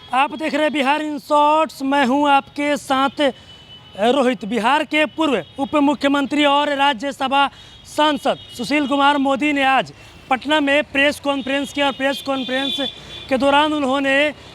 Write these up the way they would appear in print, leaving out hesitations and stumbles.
आप देख रहे हैं बिहार इन शॉर्ट्स। मैं हूं आपके साथ रोहित। बिहार के पूर्व उप मुख्यमंत्री और राज्यसभा सांसद सुशील कुमार मोदी ने आज पटना में प्रेस कॉन्फ्रेंस की और प्रेस कॉन्फ्रेंस के दौरान उन्होंने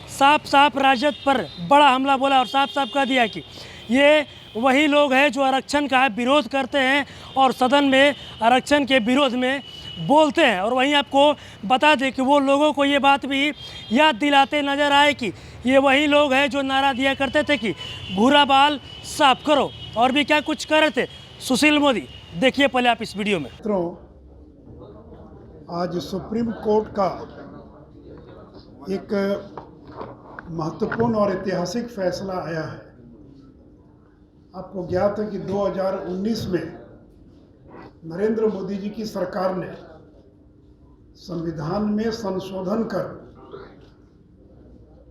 साफ साफ राजद पर बड़ा हमला बोला और साफ साफ कह दिया कि ये वही लोग हैं जो आरक्षण का विरोध करते हैं और सदन में आरक्षण के विरोध में बोलते हैं। और वहीं आपको बता दें कि वो लोगों को ये बात भी याद दिलाते नज़र आए कि ये वही लोग हैं जो नारा दिया करते थे कि भूरा बाल साफ करो, और भी क्या कुछ कर रहे थे सुशील मोदी। देखिए पहले आप इस वीडियो में। आज सुप्रीम कोर्ट का एक महत्वपूर्ण और ऐतिहासिक फैसला आया है। आपको ज्ञात है कि 2019 में नरेंद्र मोदी जी की सरकार ने संविधान में संशोधन कर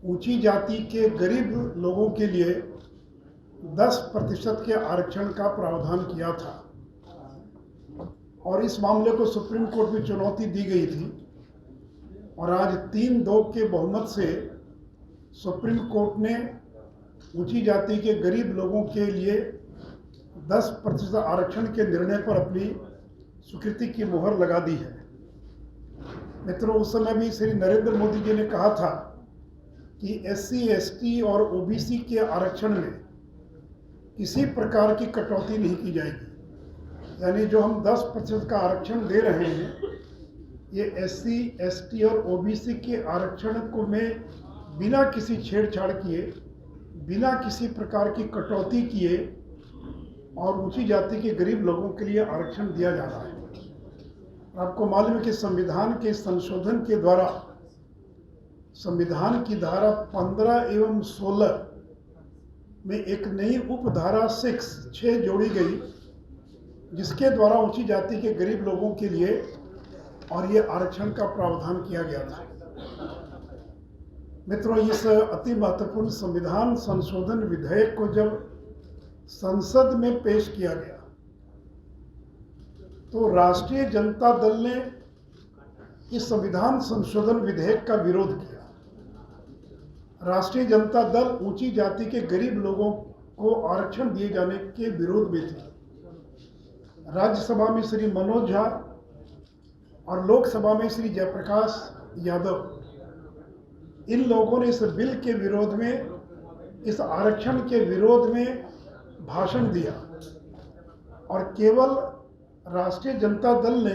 ऊंची जाति के गरीब लोगों के लिए 10% के आरक्षण का प्रावधान किया था और इस मामले को सुप्रीम कोर्ट में चुनौती दी गई थी और आज 3-2 के बहुमत से सुप्रीम कोर्ट ने ऊंची जाति के गरीब लोगों के लिए 10% आरक्षण के निर्णय पर अपनी स्वीकृति की मुहर लगा दी है। मित्रों, उस समय भी श्री नरेंद्र मोदी जी ने कहा था कि SC, ST और OBC के आरक्षण में किसी प्रकार की कटौती नहीं की जाएगी। यानी जो हम 10% का आरक्षण दे रहे हैं, ये SC, ST और OBC के आरक्षण को में बिना किसी छेड़छाड़ किए, बिना किसी प्रकार की कटौती किए और ऊंची जाति के गरीब लोगों के लिए आरक्षण दिया जा रहा है। आपको मालूम है कि संविधान के संशोधन के द्वारा संविधान की धारा 15 एवं 16 में एक नई उपधारा 6 जोड़ी गई, जिसके द्वारा ऊंची जाति के गरीब लोगों के लिए और ये आरक्षण का प्रावधान किया गया था। मित्रों, इस अति महत्वपूर्ण संविधान संशोधन विधेयक को जब संसद में पेश किया गया तो राष्ट्रीय जनता दल ने इस संविधान संशोधन विधेयक का विरोध किया। राष्ट्रीय जनता दल ऊंची जाति के गरीब लोगों को आरक्षण दिए जाने के विरोध में थी। राज्यसभा में श्री मनोज झा और लोकसभा में श्री जयप्रकाश यादव, इन लोगों ने इस बिल के विरोध में, इस आरक्षण के विरोध में भाषण दिया और केवल राष्ट्रीय जनता दल ने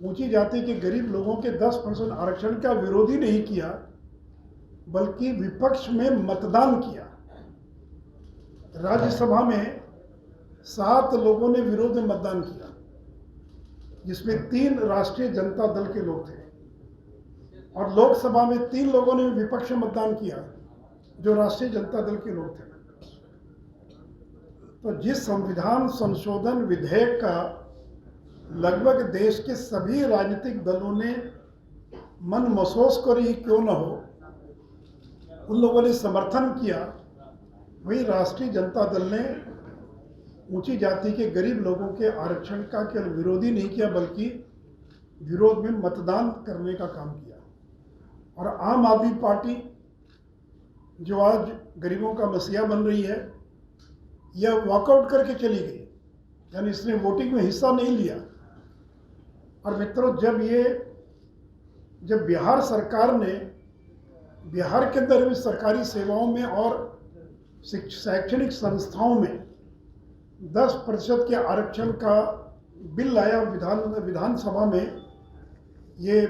ऊंची जाति के गरीब लोगों के 10% आरक्षण का विरोध ही नहीं किया, बल्कि विपक्ष में मतदान किया। राज्यसभा में 7 लोगों ने विरोध में मतदान किया, जिसमें 3 राष्ट्रीय जनता दल के लोग थे, और लोकसभा में 3 लोगों ने विपक्ष में मतदान किया जो राष्ट्रीय जनता दल के लोग थे। तो जिस संविधान संशोधन विधेयक का लगभग देश के सभी राजनीतिक दलों ने मन महसूस कर ही क्यों न हो, उन लोगों ने समर्थन किया, वही राष्ट्रीय जनता दल ने ऊंची जाति के गरीब लोगों के आरक्षण का केवल विरोध ही नहीं किया, बल्कि विरोध में मतदान करने का काम किया। और आम आदमी पार्टी, जो आज गरीबों का मसीहा बन रही है, यह वॉकआउट करके चली गई, यानी इसने वोटिंग में हिस्सा नहीं लिया। और मित्रों, जब बिहार सरकार ने बिहार के अंदर भी सरकारी सेवाओं में और शैक्षणिक संस्थाओं में 10% के आरक्षण का बिल लाया विधानसभा में, ये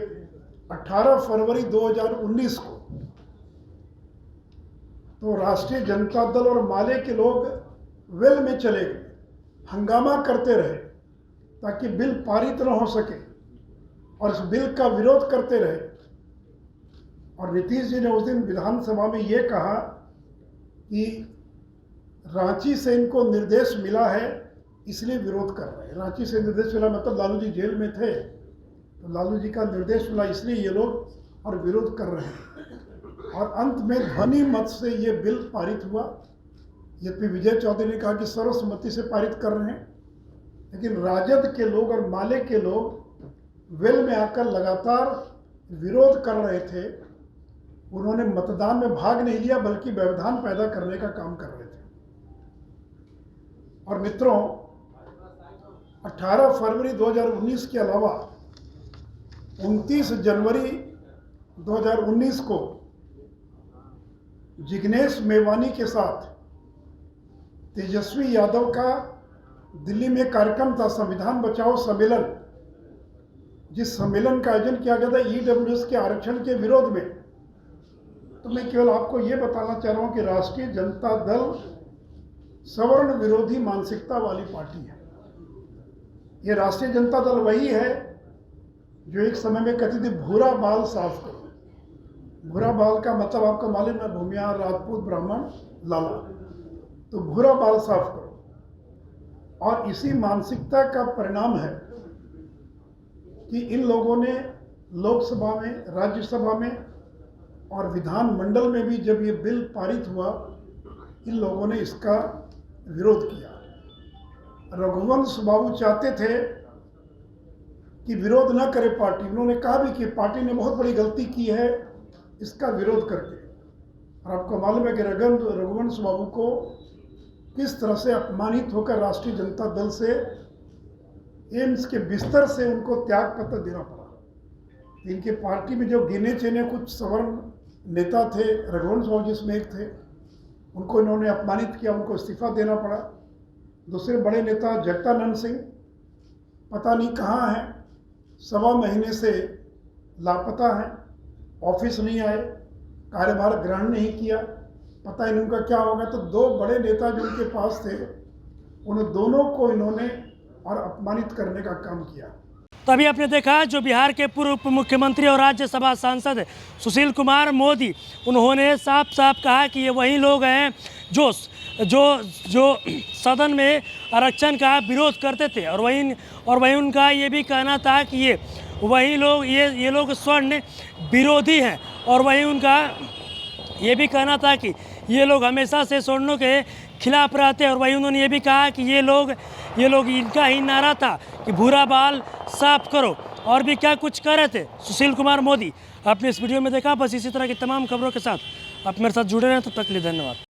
18 फरवरी 2019 को, तो राष्ट्रीय जनता दल और माले के लोग वेल में चले गए, हंगामा करते रहे ताकि बिल पारित न हो सके और इस बिल का विरोध करते रहे। और नीतीश जी ने उस दिन विधानसभा में ये कहा कि रांची से इनको निर्देश मिला है, इसलिए विरोध कर रहे हैं। रांची से निर्देश मिला मतलब लालू जी जेल में थे, तो लालू जी का निर्देश मिला, इसलिए ये लोग और विरोध कर रहे हैं। और अंत में ध्वनि मत से ये बिल पारित हुआ। यद्यपि विजय चौधरी ने कहा कि सर्वसम्मति से पारित कर रहे हैं, लेकिन राजद के लोग और माले के लोग वेल में आकर लगातार विरोध कर रहे थे उन्होंने मतदान में भाग नहीं लिया बल्कि व्यवधान पैदा करने का काम कर रहे थे। और मित्रों, 18 फरवरी 2019 के अलावा 29 जनवरी 2019 को जिग्नेश मेवानी के साथ तेजस्वी यादव का दिल्ली में कार्यक्रम था, संविधान बचाओ सम्मेलन, जिस सम्मेलन का आयोजन किया गया था ईडब्ल्यूएस के आरक्षण के विरोध में। तो मैं केवल आपको ये बताना चाह रहा हूं कि राष्ट्रीय जनता दल सवर्ण विरोधी मानसिकता वाली पार्टी है। ये राष्ट्रीय जनता दल वही है जो एक समय में कहती थी भूरा बाल साफ करो। भूरा बाल का मतलब आपको मालूम है, भूमियार, राजपूत, ब्राह्मण, लाला। तो भूरा बाल साफ करो। और इसी मानसिकता का परिणाम है कि इन लोगों ने लोकसभा में, राज्यसभा में और विधानमंडल में भी जब ये बिल पारित हुआ, इन लोगों ने इसका विरोध किया। रघुवंश बाबू चाहते थे कि विरोध न करे पार्टी। उन्होंने कहा भी कि पार्टी ने बहुत बड़ी गलती की है इसका विरोध करके। और आपको मालूम है कि रघुवंश बाबू को किस तरह से अपमानित होकर राष्ट्रीय जनता दल से, एम्स के बिस्तर से उनको त्याग पत्र देना पड़ा। इनके पार्टी में जो गिने चुने कुछ सवर्ण नेता थे, रघुवंश बाबू जिसमें एक थे, उनको इन्होंने अपमानित किया, उनको इस्तीफा देना पड़ा। दूसरे बड़े नेता जगदानंद सिंह पता नहीं कहाँ हैं, 1.25 महीने से लापता हैं, ऑफिस नहीं आए, कार्यभार ग्रहण नहीं किया, पता नहीं उनका क्या होगा। तो 2 बड़े नेता जो उनके पास थे, उन दोनों को इन्होंने और अपमानित करने का काम किया। तभी आपने देखा जो बिहार के पूर्व उप मुख्यमंत्री और राज्यसभा सांसद सुशील कुमार मोदी, उन्होंने साफ साफ कहा कि ये वही लोग हैं जो सदन में आरक्षण का विरोध करते थे। और वहीं उनका ये भी कहना था कि ये वही लोग ये लोग स्वर्ण विरोधी हैं। और वहीं उनका ये भी कहना था कि ये लोग हमेशा से स्वर्णों के खिलाफ रहते हैं। और वहीं उन्होंने ये भी कहा कि ये लोग इनका ही नारा था कि भूरा बाल साफ करो। और भी क्या कुछ कह रहे थे सुशील कुमार मोदी, आपने इस वीडियो में देखा। बस इसी तरह की तमाम खबरों के साथ आप मेरे साथ जुड़े रहें। तब तक के लिए धन्यवाद।